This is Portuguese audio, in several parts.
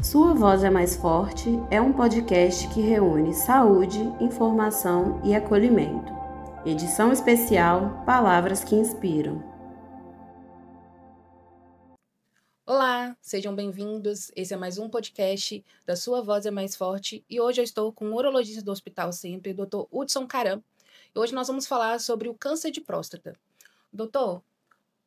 Sua Voz é Mais Forte é um podcast que reúne saúde, informação e acolhimento. Edição especial Palavras que Inspiram. Olá, sejam bem-vindos. Esse é mais um podcast da Sua Voz é Mais Forte e hoje eu estou com o urologista do Hospital Sempre, Dr. Hudson Caram. E hoje nós vamos falar sobre o câncer de próstata. Doutor,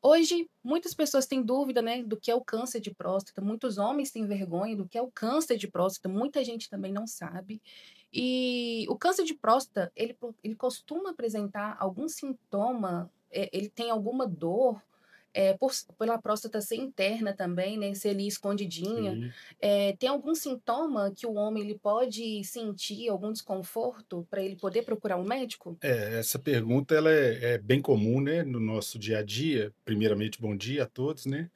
hoje muitas pessoas têm dúvida, do que é o câncer de próstata, muitos homens têm vergonha do que é o câncer de próstata, muita gente também não sabe. E o câncer de próstata, ele costuma apresentar algum sintoma, ele tem alguma dor, pela próstata ser interna também, ser ali escondidinha. Sim. Tem algum sintoma que o homem ele pode sentir, algum desconforto, para ele poder procurar um médico? Essa pergunta ela é bem comum, né, no nosso dia a dia. Primeiramente, bom dia a todos, né?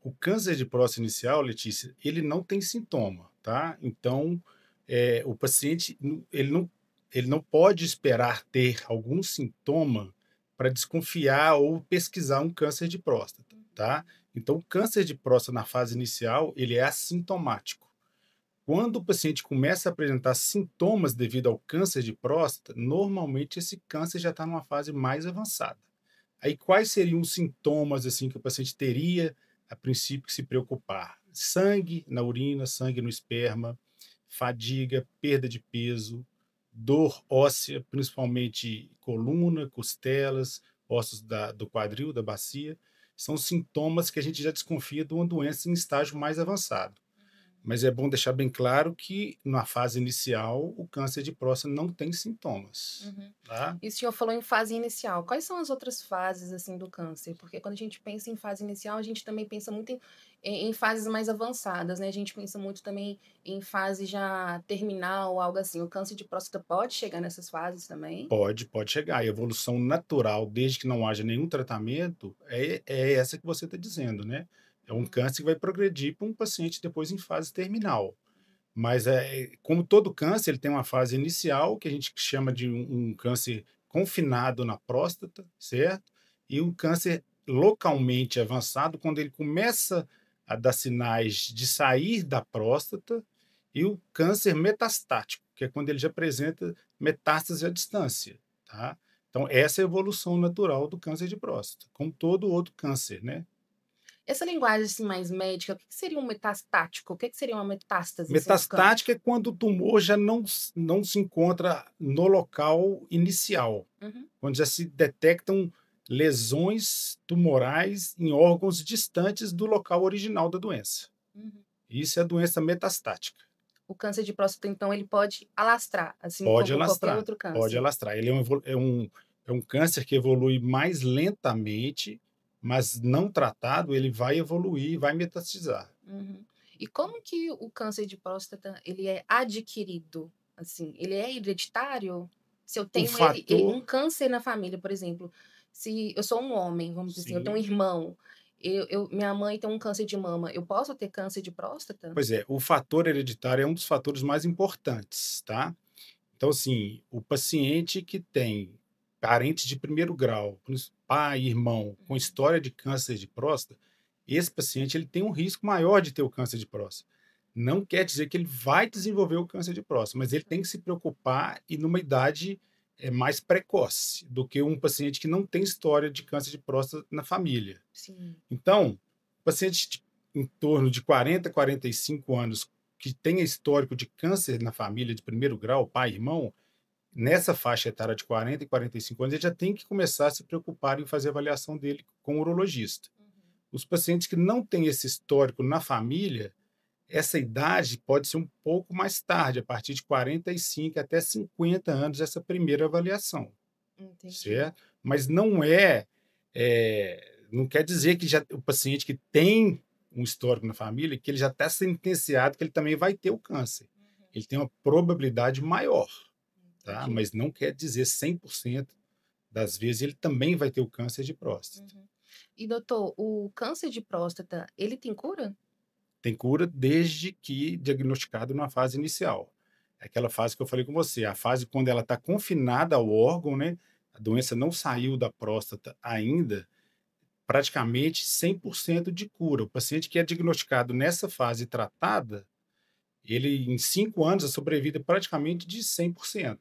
O câncer de próstata inicial, Letícia, ele não tem sintoma, tá? Então, o paciente, ele não pode esperar ter algum sintoma para desconfiar ou pesquisar um câncer de próstata, tá? Então, o câncer de próstata na fase inicial, ele é assintomático. Quando o paciente começa a apresentar sintomas devido ao câncer de próstata, normalmente esse câncer já está numa fase mais avançada. Aí quais seriam os sintomas assim que o paciente teria a princípio que se preocupar? Sangue na urina, sangue no esperma, fadiga, perda de peso, dor óssea, principalmente coluna, costelas, ossos do quadril, da bacia. São sintomas que a gente já desconfia de uma doença em estágio mais avançado. Mas é bom deixar bem claro que, na fase inicial, o câncer de próstata não tem sintomas, Uhum. tá? E o senhor falou em fase inicial. Quais são as outras fases, assim, do câncer? Porque quando a gente pensa em fase inicial, a gente também pensa muito em fases mais avançadas, né? A gente pensa muito também em fase já terminal, algo assim. O câncer de próstata pode chegar nessas fases também? Pode chegar. A evolução natural, desde que não haja nenhum tratamento, é essa que você está dizendo, né? É um câncer que vai progredir para um paciente depois em fase terminal. Mas, como todo câncer, ele tem uma fase inicial, que a gente chama de um câncer confinado na próstata, certo? E um câncer localmente avançado, quando ele começa a dar sinais de sair da próstata, e o câncer metastático, que é quando ele já apresenta metástase à distância, tá? Então, essa é a evolução natural do câncer de próstata, como todo outro câncer, né? Essa linguagem, assim, mais médica, o que seria um metastático? O que seria uma metástase, assim, do câncer? Metastática é quando o tumor já não se encontra no local inicial, Uhum, quando já se detectam lesões tumorais em órgãos distantes do local original da doença. uhum. Isso é a doença metastática. O câncer de próstata, então, ele pode alastrar, assim Pode como qualquer alastrar, outro pode câncer. alastrar. Ele é um câncer que evolui mais lentamente, mas não tratado, ele vai evoluir, vai metastizar. Uhum. E como que o câncer de próstata, ele é adquirido? Assim, ele é hereditário? Se eu O tenho fator, um câncer na família, por exemplo, se eu sou um homem, vamos dizer assim, eu tenho um sim. irmão, minha mãe tem um câncer de mama, eu posso ter câncer de próstata? Pois é, o fator hereditário é um dos fatores mais importantes, tá? Então, assim, o paciente que tem parentes de primeiro grau, pai, irmão, com Uhum. história de câncer de próstata, esse paciente ele tem um risco maior de ter o câncer de próstata. Não quer dizer que ele vai desenvolver o câncer de próstata, mas ele tem que se preocupar e numa idade mais precoce do que um paciente que não tem história de câncer de próstata na família. Sim. Então, pacientes em torno de 40, 45 anos que tenha histórico de câncer na família de primeiro grau, pai, irmão, nessa faixa etária de 40 e 45 anos, ele já tem que começar a se preocupar em fazer a avaliação dele com o urologista. Uhum. Os pacientes que não têm esse histórico na família, essa idade pode ser um pouco mais tarde, a partir de 45 até 50 anos, essa primeira avaliação, Entendi. certo? Mas não quer dizer que já, o paciente que tem um histórico na família, que ele já está sentenciado que ele também vai ter o câncer. Uhum. Ele tem uma probabilidade maior, tá? Entendi. Mas não quer dizer 100% das vezes ele também vai ter o câncer de próstata. Uhum. E doutor, o câncer de próstata, ele tem cura? Tem cura desde que diagnosticado na fase inicial. É aquela fase que eu falei com você, a fase quando ela está confinada ao órgão, né? A doença não saiu da próstata ainda. praticamente 100% de cura. O paciente que é diagnosticado nessa fase tratada, ele em 5 anos, a sobrevida é praticamente de 100%.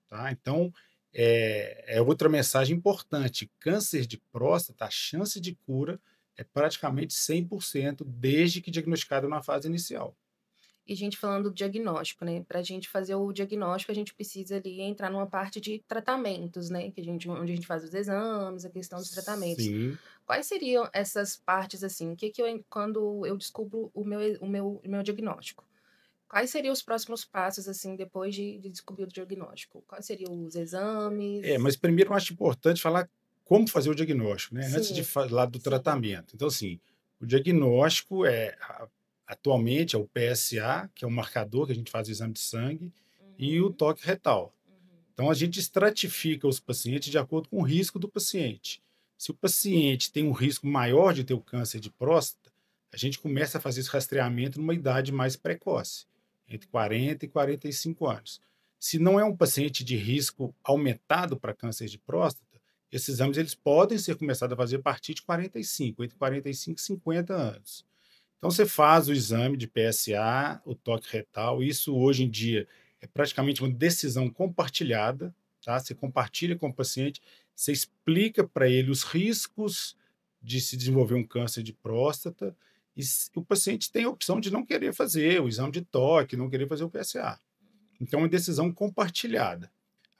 Tá? Então, é outra mensagem importante. Câncer de próstata, a chance de cura é praticamente 100% desde que diagnosticado na fase inicial. E a gente falando do diagnóstico, né? Para a gente fazer o diagnóstico, a gente precisa ali entrar numa parte de tratamentos, né? Onde a gente faz os exames, a questão dos tratamentos. Sim. Quais seriam essas partes, assim? Quando eu descubro o meu diagnóstico? Quais seriam os próximos passos, assim, depois de descobrir o diagnóstico? Quais seriam os exames? Mas primeiro eu acho importante falar como fazer o diagnóstico, né? Antes de Sim, falar do sim. tratamento. Então, assim, o diagnóstico atualmente é o PSA, que é o marcador que a gente faz o exame de sangue, e o toque retal. Então, a gente estratifica os pacientes de acordo com o risco do paciente. Se o paciente tem um risco maior de ter o câncer de próstata, a gente começa a fazer esse rastreamento numa idade mais precoce, entre 40 e 45 anos. Se não é um paciente de risco aumentado para câncer de próstata, esses exames eles podem ser começados a fazer a partir de 45, entre 45 e 50 anos. Então, você faz o exame de PSA, o toque retal, isso hoje em dia é praticamente uma decisão compartilhada, tá? Você compartilha com o paciente, você explica para ele os riscos de se desenvolver um câncer de próstata e o paciente tem a opção de não querer fazer o exame de toque, não querer fazer o PSA. Então, é uma decisão compartilhada.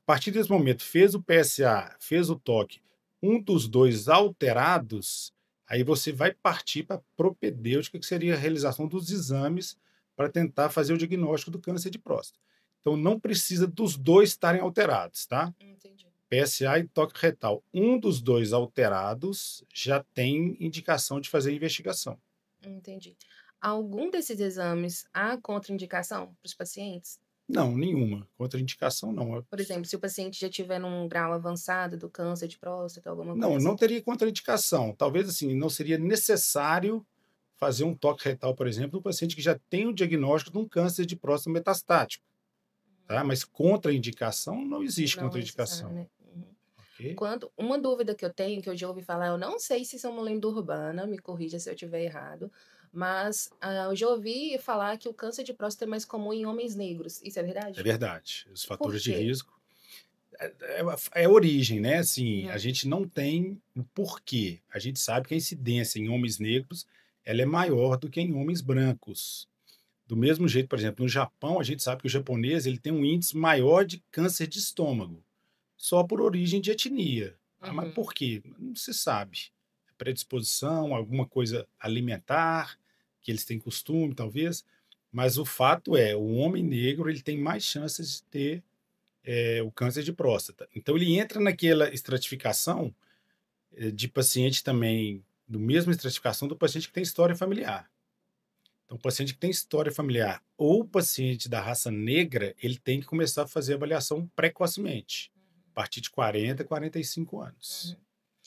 A partir desse momento, fez o PSA, fez o toque, um dos dois alterados, aí você vai partir para a propedêutica, que seria a realização dos exames para tentar fazer o diagnóstico do câncer de próstata. Então, não precisa dos dois estarem alterados, tá? Entendi. PSA e toque retal. Um dos dois alterados já tem indicação de fazer investigação. Entendi. Algum desses exames há contraindicação para os pacientes? Não, nenhuma. Contraindicação, não. Por exemplo, se o paciente já tiver num grau avançado do câncer de próstata, alguma coisa Não, assim? não teria contraindicação. Talvez, assim, não seria necessário fazer um toque retal, por exemplo, no paciente que já tem o diagnóstico de um câncer de próstata metastático, tá? Mas contraindicação, não existe Não é necessário, contraindicação, né? ok? Uma dúvida que eu tenho, que eu já ouvi falar, eu não sei se isso é uma lenda urbana, me corrija se eu estiver errado, mas eu já ouvi falar que o câncer de próstata é mais comum em homens negros. Isso é É verdade? verdade. Os Por fatores de quê? risco é a origem, né? Assim, a Uhum. gente não tem o porquê. A gente sabe que a incidência em homens negros ela é maior do que em homens brancos. Do mesmo jeito, por exemplo, no Japão, a gente sabe que o japonês ele tem um índice maior de câncer de estômago, só por origem de etnia. Mas Uhum. por quê? Não se sabe. Predisposição, alguma coisa alimentar, que eles têm costume, talvez. Mas o fato é, o homem negro ele tem mais chances de ter o câncer de próstata. Então, ele entra naquela estratificação de paciente também, do mesmo estratificação do paciente que tem história familiar. Então, o paciente que tem história familiar ou o paciente da raça negra, ele tem que começar a fazer avaliação precocemente, a partir de 40, 45 anos. Uhum.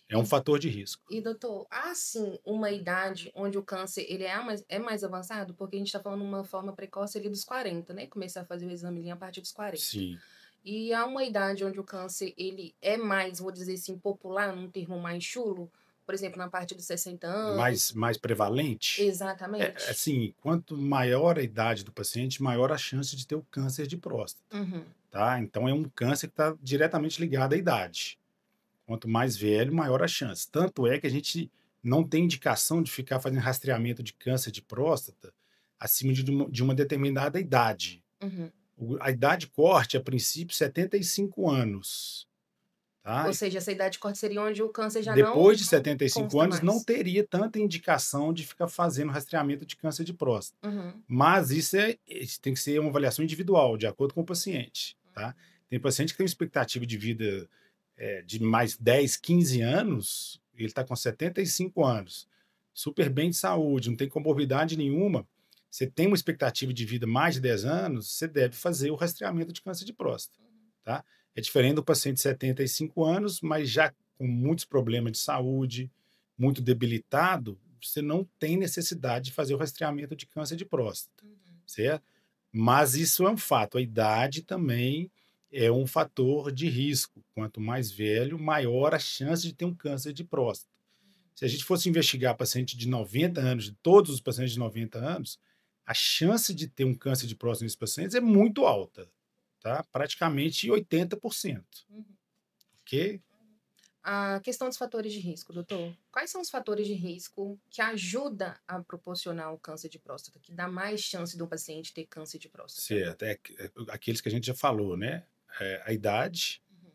É um fator de risco. E doutor, há sim uma idade onde o câncer ele é mais avançado? Porque a gente está falando de uma forma precoce ali dos 40, né? Começar a fazer o exame ali a partir dos 40. Sim. E há uma idade onde o câncer ele é mais, vou dizer assim, popular, num termo mais chulo, por exemplo, na parte dos 60 anos. Mais prevalente? Exatamente. Assim, quanto maior a idade do paciente, maior a chance de ter o câncer de próstata. Uhum. Tá? Então, é um câncer que está diretamente ligado à idade. Quanto mais velho, maior a chance. Tanto é que a gente não tem indicação de ficar fazendo rastreamento de câncer de próstata acima de uma determinada idade. Uhum. A idade corte, a princípio, 75 anos. Tá? Ou seja, essa idade corte seria onde o câncer já Depois de não 75 consta anos, não mais. teria tanta indicação de ficar fazendo rastreamento de câncer de próstata. Uhum. Mas isso tem que ser uma avaliação individual, de acordo com o paciente. Tá? Tem paciente que tem uma expectativa de vida de mais 10, 15 anos, ele está com 75 anos, super bem de saúde, não tem comorbidade nenhuma, você tem uma expectativa de vida mais de 10 anos, você deve fazer o rastreamento de câncer de próstata. Tá? É diferente do paciente de 75 anos, mas já com muitos problemas de saúde, muito debilitado, você não tem necessidade de fazer o rastreamento de câncer de próstata. Certo? Mas isso é um fato, a idade também é um fator de risco. Quanto mais velho, maior a chance de ter um câncer de próstata. Se a gente fosse investigar paciente de 90 anos, de todos os pacientes de 90 anos, a chance de ter um câncer de próstata nesses pacientes é muito alta, tá? Praticamente 80%, Uhum. ok? A questão dos fatores de risco, doutor. Quais são os fatores de risco que ajudam a proporcionar o câncer de próstata, que dá mais chance do paciente ter câncer de próstata? Certo, aqueles que a gente já falou, né? A idade, Uhum.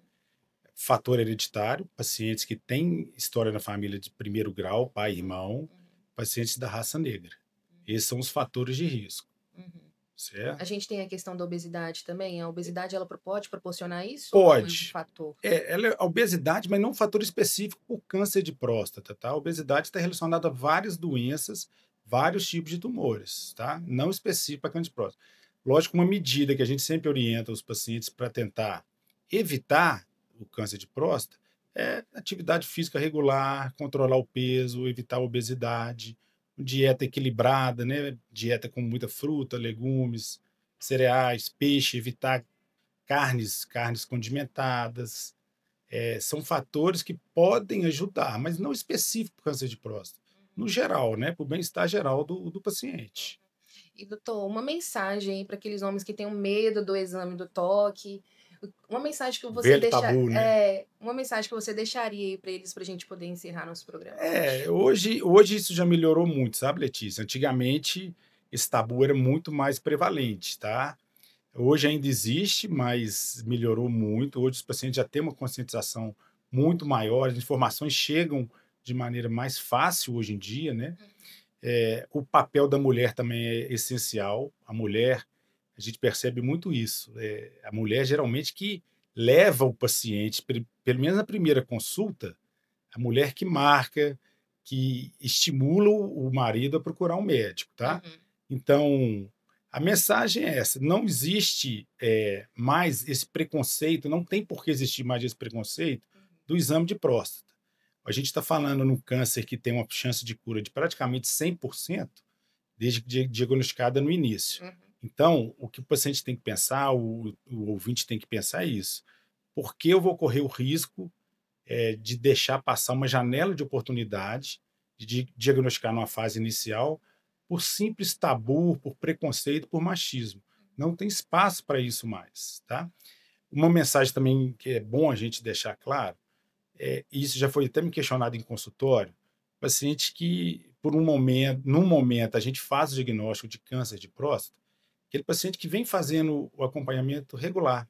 fator hereditário, pacientes que têm história na família de primeiro grau, pai e Uhum. irmão, pacientes da raça negra. Uhum. Esses são os fatores de risco, Uhum. certo? A gente tem a questão da obesidade também. A obesidade ela pode proporcionar isso ou não é um Pode. fator? Ela é a obesidade, mas não um fator específico por câncer de próstata, tá? A obesidade está relacionada a várias doenças, vários tipos de tumores, tá? Não específico para câncer de próstata. Lógico, uma medida que a gente sempre orienta os pacientes para tentar evitar o câncer de próstata é atividade física regular, controlar o peso, evitar a obesidade, dieta equilibrada, né? Dieta com muita fruta, legumes, cereais, peixe, evitar carnes condimentadas, são fatores que podem ajudar, mas não específico para o câncer de próstata. No geral, né, para o bem-estar geral do paciente. E, doutor, uma mensagem para aqueles homens que têm medo do exame do toque, uma mensagem que você Velho tabu, né? uma mensagem que você deixaria para eles para a gente poder encerrar nosso programa. Hoje isso já melhorou muito, sabe, Letícia? Antigamente esse tabu era muito mais prevalente, tá? Hoje ainda existe, mas melhorou muito. Hoje os pacientes já têm uma conscientização muito maior, as informações chegam de maneira mais fácil hoje em dia, né? O papel da mulher também é essencial. A mulher, a gente percebe muito isso. A mulher geralmente que leva o paciente, pelo menos na primeira consulta, a mulher que marca, que estimula o marido a procurar um médico, tá? Uhum. Então, a mensagem é essa: não existe mais esse preconceito, não tem por que existir mais esse preconceito do exame de próstata. A gente está falando num câncer que tem uma chance de cura de praticamente 100%, desde que diagnosticada no início. Uhum. Então, o que o paciente tem que pensar, o ouvinte tem que pensar é isso. Por que eu vou correr o risco de deixar passar uma janela de oportunidade de diagnosticar numa fase inicial por simples tabu, por preconceito, por machismo? Não tem espaço para isso mais, tá? Uma mensagem também que é bom a gente deixar claro, e isso já foi até me questionado em consultório, paciente que, num momento, a gente faz o diagnóstico de câncer de próstata, aquele paciente que vem fazendo o acompanhamento regular.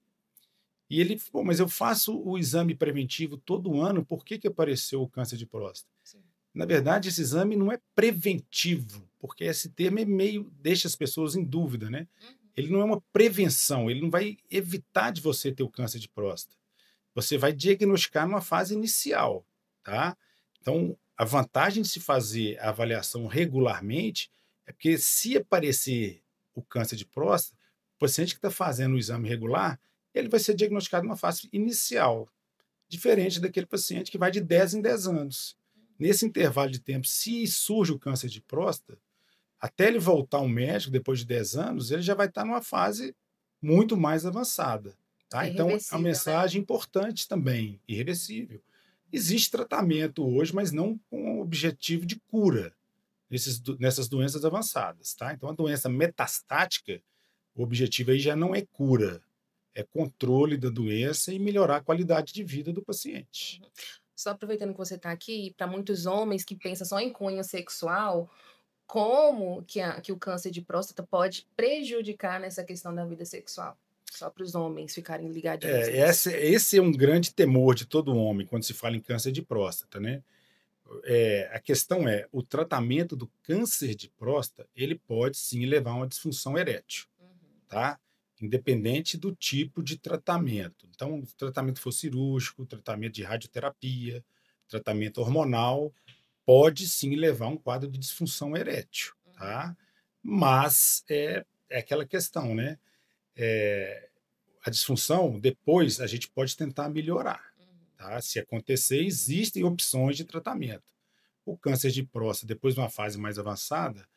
E ele, pô, mas eu faço o exame preventivo todo ano, por que apareceu o câncer de próstata? Sim. Na verdade, esse exame não é preventivo, porque esse termo deixa as pessoas em dúvida, né? Uhum. Ele não é uma prevenção, ele não vai evitar de você ter o câncer de próstata. Você vai diagnosticar numa fase inicial, tá? Então, a vantagem de se fazer a avaliação regularmente é porque se aparecer o câncer de próstata, o paciente que está fazendo o exame regular, ele vai ser diagnosticado numa fase inicial, diferente daquele paciente que vai de 10 em 10 anos. Nesse intervalo de tempo, se surge o câncer de próstata, até ele voltar ao médico depois de 10 anos, ele já vai estar numa fase muito mais avançada. Tá? É Então, é uma irreversível, né? mensagem importante também, irreversível. Existe tratamento hoje, mas não com o objetivo de cura nessas doenças avançadas. Tá? Então, a doença metastática, o objetivo aí já não é cura, é controle da doença e melhorar a qualidade de vida do paciente. Só aproveitando que você está aqui, para muitos homens que pensam só em cunho sexual, como que o câncer de próstata pode prejudicar nessa questão da vida sexual? Só para os homens ficarem ligadinhos nisso. Esse é um grande temor de todo homem quando se fala em câncer de próstata, né? A questão é, o tratamento do câncer de próstata, ele pode sim levar a uma disfunção erétil, Uhum. tá? Independente do tipo de tratamento. Então, se o tratamento for cirúrgico, tratamento de radioterapia, tratamento hormonal, pode sim levar a um quadro de disfunção erétil, tá? Mas é aquela questão, né? A disfunção, depois a gente pode tentar melhorar, tá? Se acontecer, existem opções de tratamento. O câncer de próstata, depois de uma fase mais avançada,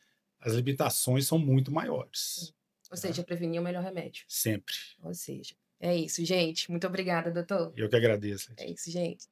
as limitações são muito maiores. Ou seja, prevenir é o melhor remédio. Sempre. Ou seja, é isso, gente. Muito obrigada, doutor. Eu que agradeço. É isso, gente.